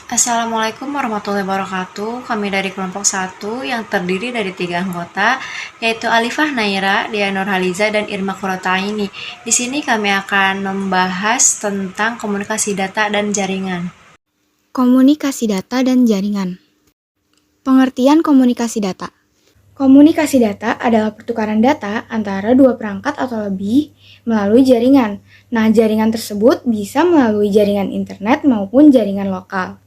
Assalamualaikum warahmatullahi wabarakatuh. Kami dari kelompok 1 yang terdiri dari 3 anggota, yaitu Alifah Naira, Dia Nurhaliza, dan Irma Kurotaini. Di sini kami akan membahas tentang komunikasi data dan jaringan. Komunikasi data dan jaringan. Pengertian komunikasi data. Komunikasi data adalah pertukaran data antara dua perangkat atau lebih melalui jaringan. Nah, jaringan tersebut bisa melalui jaringan internet maupun jaringan lokal.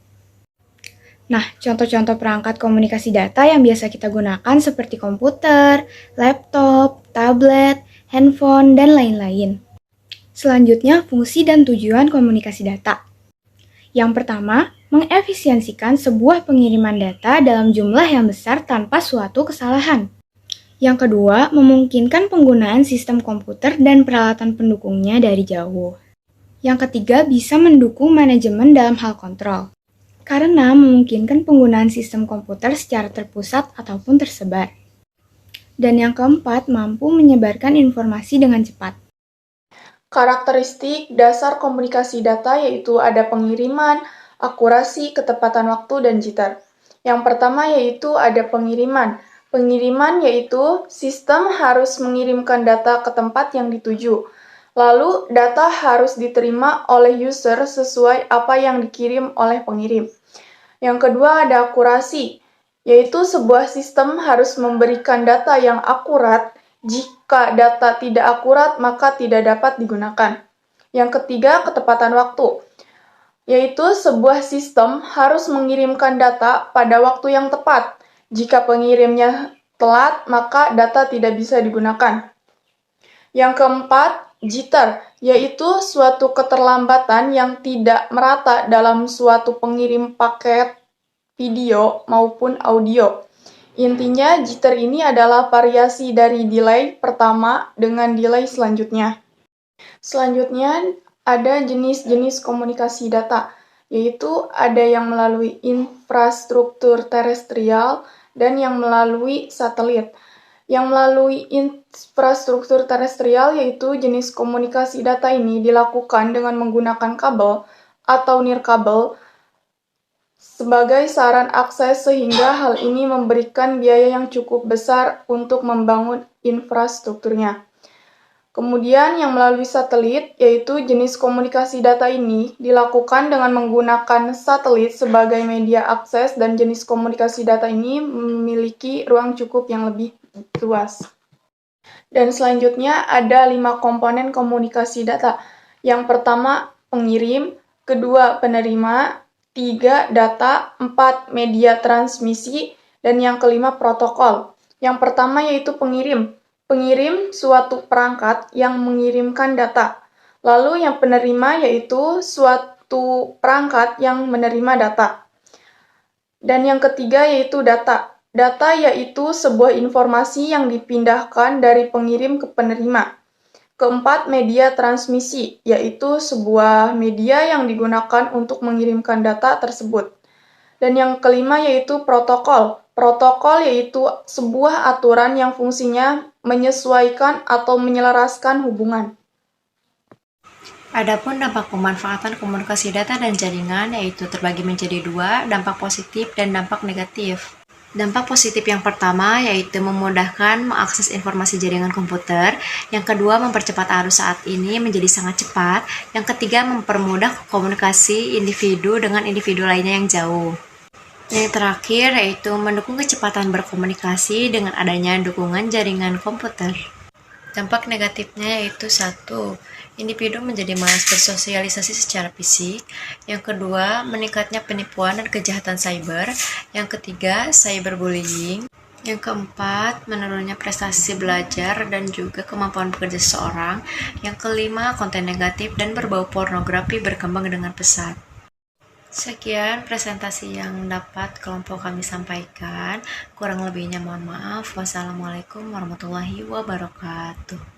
Nah, contoh-contoh perangkat komunikasi data yang biasa kita gunakan seperti komputer, laptop, tablet, handphone, dan lain-lain. Selanjutnya, fungsi dan tujuan komunikasi data. Yang pertama, mengefisiensikan sebuah pengiriman data dalam jumlah yang besar tanpa suatu kesalahan. Yang kedua, memungkinkan penggunaan sistem komputer dan peralatan pendukungnya dari jauh. Yang ketiga, bisa mendukung manajemen dalam hal kontrol, karena memungkinkan penggunaan sistem komputer secara terpusat ataupun tersebar. Dan yang keempat, mampu menyebarkan informasi dengan cepat. Karakteristik dasar komunikasi data yaitu ada pengiriman, akurasi, ketepatan waktu, dan jitter. Yang pertama yaitu ada pengiriman. Pengiriman yaitu sistem harus mengirimkan data ke tempat yang dituju. Lalu, data harus diterima oleh user sesuai apa yang dikirim oleh pengirim. Yang kedua ada akurasi, yaitu sebuah sistem harus memberikan data yang akurat. Jika data tidak akurat, maka tidak dapat digunakan. Yang ketiga, ketepatan waktu, yaitu sebuah sistem harus mengirimkan data pada waktu yang tepat. Jika pengirimnya telat, maka data tidak bisa digunakan. Yang keempat, jitter, yaitu suatu keterlambatan yang tidak merata dalam suatu pengirim paket video maupun audio. Intinya, jitter ini adalah variasi dari delay pertama dengan delay selanjutnya. Selanjutnya, ada jenis-jenis komunikasi data, yaitu ada yang melalui infrastruktur terestrial dan yang melalui satelit. Yang melalui infrastruktur terestrial yaitu jenis komunikasi data ini dilakukan dengan menggunakan kabel atau nirkabel sebagai saran akses sehingga hal ini memberikan biaya yang cukup besar untuk membangun infrastrukturnya. Kemudian yang melalui satelit, yaitu jenis komunikasi data ini dilakukan dengan menggunakan satelit sebagai media akses dan jenis komunikasi data ini memiliki ruang cukup yang lebih luas. Dan selanjutnya ada 5 komponen komunikasi data. Yang pertama pengirim, kedua penerima, 3 data, 4 media transmisi, dan yang kelima protokol. Yang pertama yaitu pengirim. Pengirim suatu perangkat yang mengirimkan data. Lalu yang penerima yaitu suatu perangkat yang menerima data. Dan yang ketiga yaitu data. Data yaitu sebuah informasi yang dipindahkan dari pengirim ke penerima. Keempat, media transmisi, yaitu sebuah media yang digunakan untuk mengirimkan data tersebut. Dan yang kelima yaitu protokol. Protokol yaitu sebuah aturan yang fungsinya menyesuaikan atau menyelaraskan hubungan. Adapun dampak pemanfaatan komunikasi data dan jaringan yaitu terbagi menjadi 2, dampak positif dan dampak negatif. Dampak positif yang pertama yaitu memudahkan mengakses informasi jaringan komputer. Yang kedua, mempercepat arus saat ini menjadi sangat cepat. Yang ketiga, mempermudah komunikasi individu dengan individu lainnya yang jauh. Yang terakhir yaitu mendukung kecepatan berkomunikasi dengan adanya dukungan jaringan komputer. Dampak negatifnya yaitu 1. Individu menjadi malas bersosialisasi secara fisik. Yang kedua, meningkatnya penipuan dan kejahatan cyber. Yang ketiga, cyberbullying. Yang keempat, menurunnya prestasi belajar dan juga kemampuan bekerja seseorang. Yang kelima, konten negatif dan berbau pornografi berkembang dengan pesat. Sekian presentasi yang dapat kelompok kami sampaikan. Kurang lebihnya mohon maaf. Wassalamualaikum warahmatullahi wabarakatuh.